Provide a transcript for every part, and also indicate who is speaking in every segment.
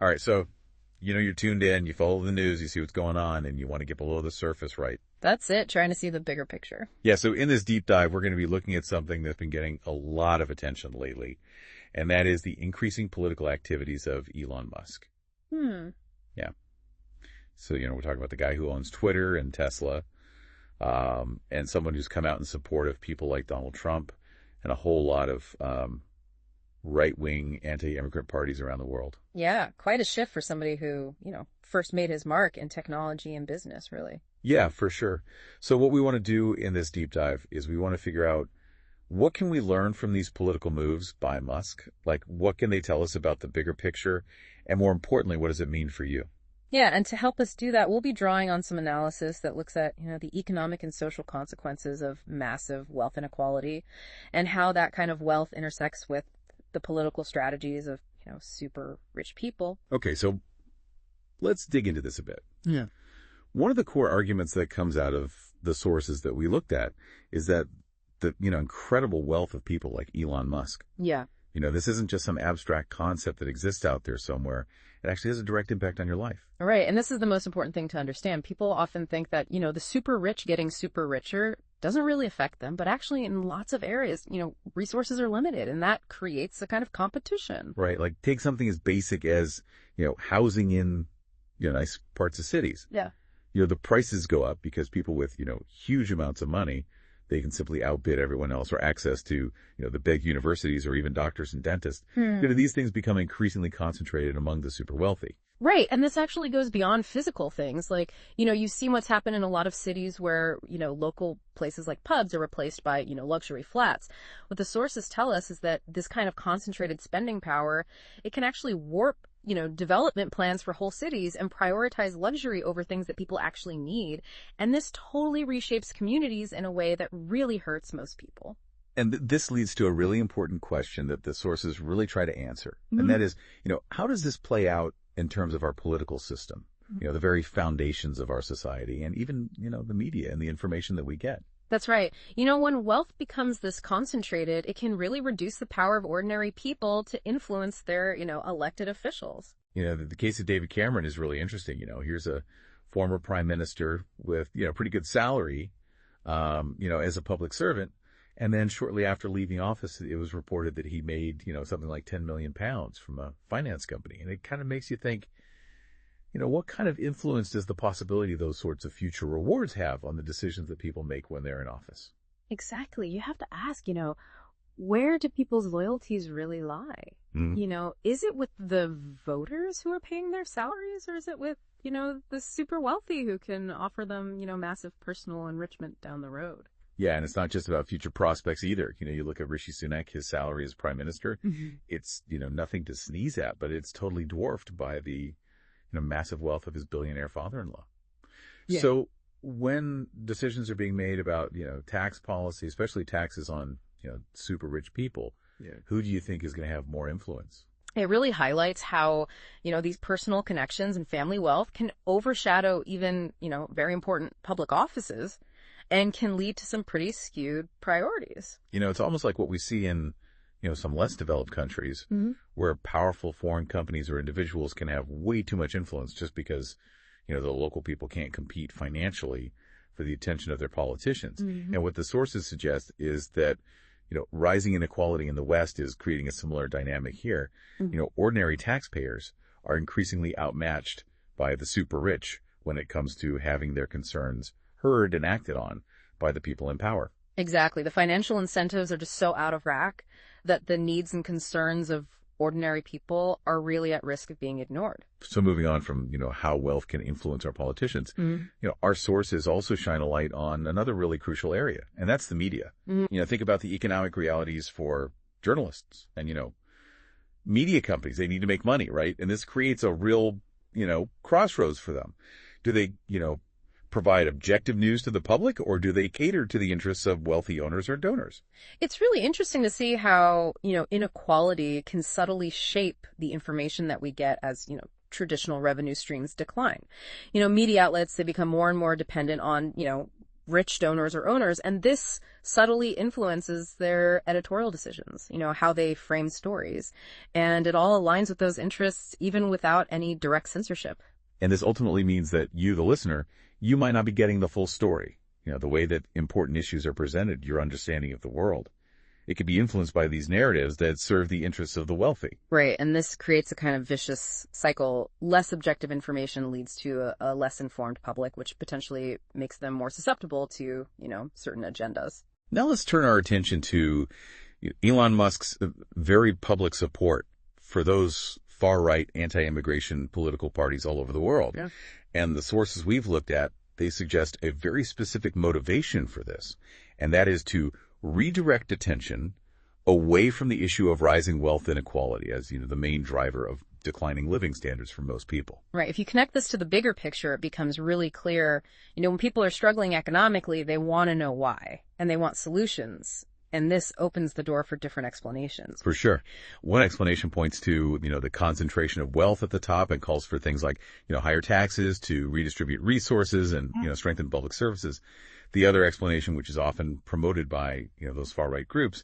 Speaker 1: All right, so you're tuned in, you follow the news, you see what's going on, and you want to get below the surface, right?
Speaker 2: That's it, trying to see the bigger picture.
Speaker 1: Yeah, so in this deep dive, we're going to be looking at something that's been getting a lot of attention lately, and that is the increasing political activities of Elon Musk. Yeah. So, we're talking about the guy who owns Twitter and Tesla, and someone who's come out in support of people like Donald Trump and a whole lot of right-wing anti-immigrant parties around the world.
Speaker 2: Yeah, quite a shift for somebody who, first made his mark in technology and business, really.
Speaker 1: Yeah, for sure. So what we want to do in this deep dive is we want to figure out what can we learn from these political moves by Musk? Like, what can they tell us about the bigger picture? And more importantly, what does it mean for you?
Speaker 2: Yeah, and to help us do that, we'll be drawing on some analysis that looks at, the economic and social consequences of massive wealth inequality and how that kind of wealth intersects with the political strategies of, super rich people.
Speaker 1: Okay, so let's dig into this a bit.
Speaker 2: Yeah.
Speaker 1: One of the core arguments that comes out of the sources that we looked at is that the, incredible wealth of people like Elon Musk.
Speaker 2: Yeah.
Speaker 1: This isn't just some abstract concept that exists out there somewhere. It actually has a direct impact on your life.
Speaker 2: Right. And this is the most important thing to understand. People often think that, the super rich getting super richer doesn't really affect them. But actually, in lots of areas, resources are limited, and that creates a kind of competition.
Speaker 1: Right. Like take something as basic as, housing in, nice parts of cities.
Speaker 2: Yeah.
Speaker 1: The prices go up because people with, huge amounts of money, they can simply outbid everyone else, or access to, the big universities or even doctors and dentists. These things become increasingly concentrated among the super wealthy.
Speaker 2: Right. And this actually goes beyond physical things. Like, you've seen what's happened in a lot of cities where, local places like pubs are replaced by, luxury flats. What the sources tell us is that this kind of concentrated spending power, it can actually warp development plans for whole cities and prioritize luxury over things that people actually need. And this totally reshapes communities in a way that really hurts most people.
Speaker 1: And this leads to a really important question that the sources really try to answer. And that is, how does this play out in terms of our political system? The very foundations of our society, and even, the media and the information that we get.
Speaker 2: That's right. When wealth becomes this concentrated, it can really reduce the power of ordinary people to influence their, elected officials.
Speaker 1: The case of David Cameron is really interesting. Here's a former prime minister with, pretty good salary, as a public servant. And then shortly after leaving office, it was reported that he made, something like 10 million pounds from a finance company. And it kind of makes you think, what kind of influence does the possibility of those sorts of future rewards have on the decisions that people make when they're in office?
Speaker 2: Exactly. You have to ask, where do people's loyalties really lie? Is it with the voters who are paying their salaries, or is it with, the super wealthy who can offer them, massive personal enrichment down the road?
Speaker 1: Yeah, and it's not just about future prospects either. You look at Rishi Sunak, his salary as prime minister, it's, nothing to sneeze at, but it's totally dwarfed by the massive wealth of his billionaire father-in-law. Yeah. So when decisions are being made about, tax policy, especially taxes on, super rich people, who do you think is going to have more influence?
Speaker 2: It really highlights how, these personal connections and family wealth can overshadow even, very important public offices and can lead to some pretty skewed priorities.
Speaker 1: It's almost like what we see in some less developed countries where powerful foreign companies or individuals can have way too much influence just because, the local people can't compete financially for the attention of their politicians. And what the sources suggest is that, rising inequality in the West is creating a similar dynamic here. Ordinary taxpayers are increasingly outmatched by the super rich when it comes to having their concerns heard and acted on by the people in power.
Speaker 2: Exactly. The financial incentives are just so out of whack that the needs and concerns of ordinary people are really at risk of being ignored.
Speaker 1: So moving on from, how wealth can influence our politicians, our sources also shine a light on another really crucial area, and that's the media. Think about the economic realities for journalists and, media companies. They need to make money, right? And this creates a real, crossroads for them. Do they, provide objective news to the public, or do they cater to the interests of wealthy owners or donors?
Speaker 2: It's really interesting to see how, inequality can subtly shape the information that we get as, traditional revenue streams decline. Media outlets, they become more and more dependent on, rich donors or owners, and this subtly influences their editorial decisions, how they frame stories. And it all aligns with those interests even without any direct censorship.
Speaker 1: And this ultimately means that you, the listener, you might not be getting the full story. The way that important issues are presented, your understanding of the world. It could be influenced by these narratives that serve the interests of the wealthy.
Speaker 2: Right, and this creates a kind of vicious cycle. Less objective information leads to a less informed public, which potentially makes them more susceptible to, certain agendas.
Speaker 1: Now let's turn our attention to Elon Musk's very public support for those far-right anti-immigration political parties all over the world.
Speaker 2: Yeah.
Speaker 1: And the sources we've looked at, they suggest a very specific motivation for this, and that is to redirect attention away from the issue of rising wealth inequality as, the main driver of declining living standards for most people.
Speaker 2: Right. If you connect this to the bigger picture, it becomes really clear, when people are struggling economically, they want to know why, and they want solutions. And this opens the door for different explanations.
Speaker 1: For sure. One explanation points to, the concentration of wealth at the top and calls for things like, higher taxes to redistribute resources and, strengthen public services. The other explanation, which is often promoted by, those far-right groups,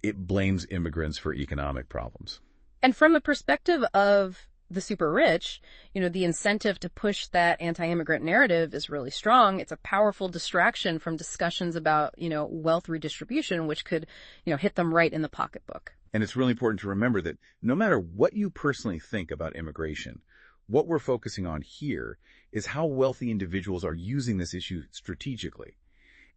Speaker 1: it blames immigrants for economic problems.
Speaker 2: And from the perspective of the super rich, the incentive to push that anti-immigrant narrative is really strong. It's a powerful distraction from discussions about, wealth redistribution, which could, hit them right in the pocketbook.
Speaker 1: And it's really important to remember that no matter what you personally think about immigration, what we're focusing on here is how wealthy individuals are using this issue strategically.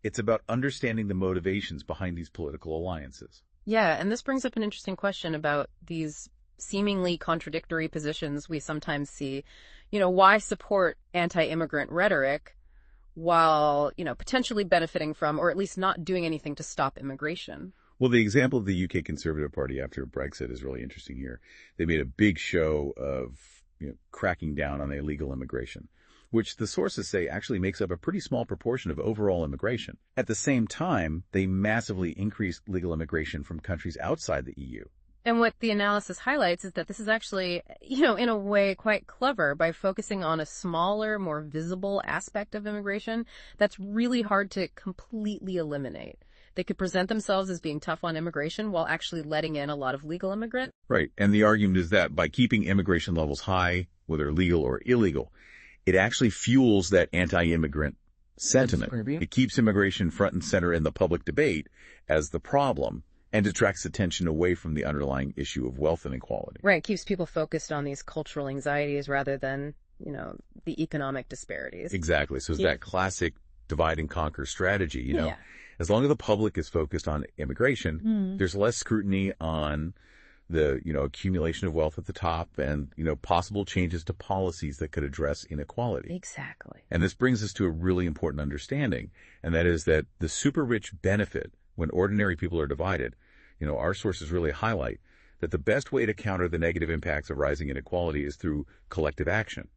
Speaker 1: It's about understanding the motivations behind these political alliances.
Speaker 2: Yeah, and this brings up an interesting question about these seemingly contradictory positions we sometimes see. Why support anti-immigrant rhetoric while, potentially benefiting from, or at least not doing anything to stop immigration?
Speaker 1: Well, the example of the UK Conservative Party after Brexit is really interesting here. They made a big show of, cracking down on illegal immigration, which the sources say actually makes up a pretty small proportion of overall immigration. At the same time, they massively increased legal immigration from countries outside the EU.
Speaker 2: And what the analysis highlights is that this is actually, in a way quite clever by focusing on a smaller, more visible aspect of immigration that's really hard to completely eliminate. They could present themselves as being tough on immigration while actually letting in a lot of legal immigrants.
Speaker 1: Right. And the argument is that by keeping immigration levels high, whether legal or illegal, it actually fuels that anti-immigrant sentiment. It keeps immigration front and center in the public debate as the problem and detracts attention away from the underlying issue of wealth inequality.
Speaker 2: Right. It keeps people focused on these cultural anxieties rather than, the economic disparities.
Speaker 1: Exactly. So it's that classic divide and conquer strategy,
Speaker 2: Yeah.
Speaker 1: As long as the public is focused on immigration, there's less scrutiny on the, accumulation of wealth at the top and, possible changes to policies that could address inequality.
Speaker 2: Exactly.
Speaker 1: And this brings us to a really important understanding, and that is that the super rich benefit when ordinary people are divided. Our sources really highlight that the best way to counter the negative impacts of rising inequality is through collective action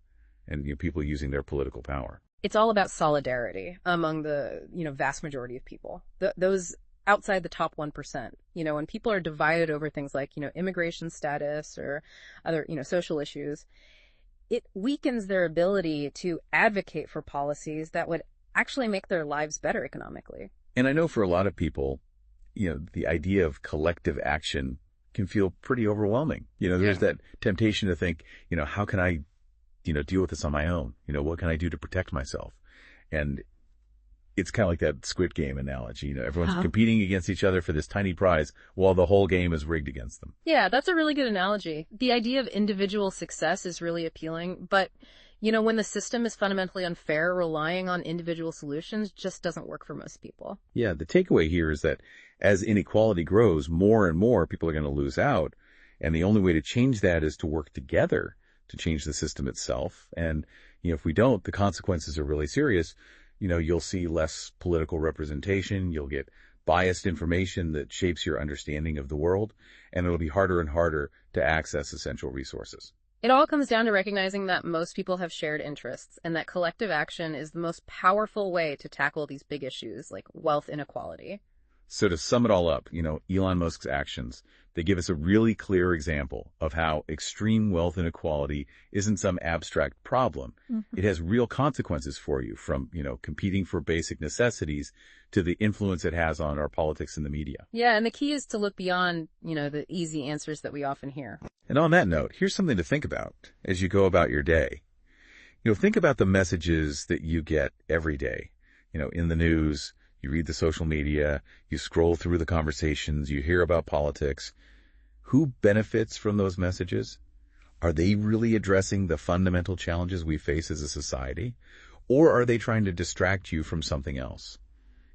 Speaker 1: and, people using their political power.
Speaker 2: It's all about solidarity among the, vast majority of people. Those outside the top 1%, when people are divided over things like, immigration status or other, social issues, it weakens their ability to advocate for policies that would actually make their lives better economically.
Speaker 1: And I know for a lot of people, the idea of collective action can feel pretty overwhelming. There's that temptation to think, how can I, deal with this on my own? What can I do to protect myself? And it's kind of like that Squid Game analogy. Everyone's competing against each other for this tiny prize while the whole game is rigged against them.
Speaker 2: Yeah, that's a really good analogy. The idea of individual success is really appealing, but when the system is fundamentally unfair, relying on individual solutions just doesn't work for most people.
Speaker 1: Yeah, the takeaway here is that as inequality grows, more and more people are going to lose out. And the only way to change that is to work together to change the system itself. And, if we don't, the consequences are really serious. You'll see less political representation. You'll get biased information that shapes your understanding of the world. And it'll be harder and harder to access essential resources.
Speaker 2: It all comes down to recognizing that most people have shared interests and that collective action is the most powerful way to tackle these big issues like wealth inequality.
Speaker 1: So to sum it all up, Elon Musk's actions, They give us a really clear example of how extreme wealth inequality isn't some abstract problem. It has real consequences for you, from, competing for basic necessities to the influence it has on our politics and the media.
Speaker 2: Yeah, and the key is to look beyond, the easy answers that we often hear.
Speaker 1: And on that note, here's something to think about as you go about your day. Think about the messages that you get every day, in the news. You read the social media, you scroll through the conversations, you hear about politics. Who benefits from those messages? Are they really addressing the fundamental challenges we face as a society? Or are they trying to distract you from something else?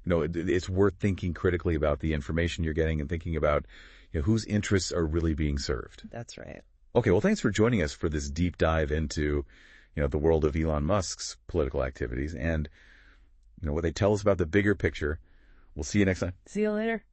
Speaker 1: It's worth thinking critically about the information you're getting and thinking about, whose interests are really being served.
Speaker 2: That's right.
Speaker 1: Okay, well, thanks for joining us for this deep dive into, the world of Elon Musk's political activities and, what they tell us about the bigger picture. We'll see you next time.
Speaker 2: See you later.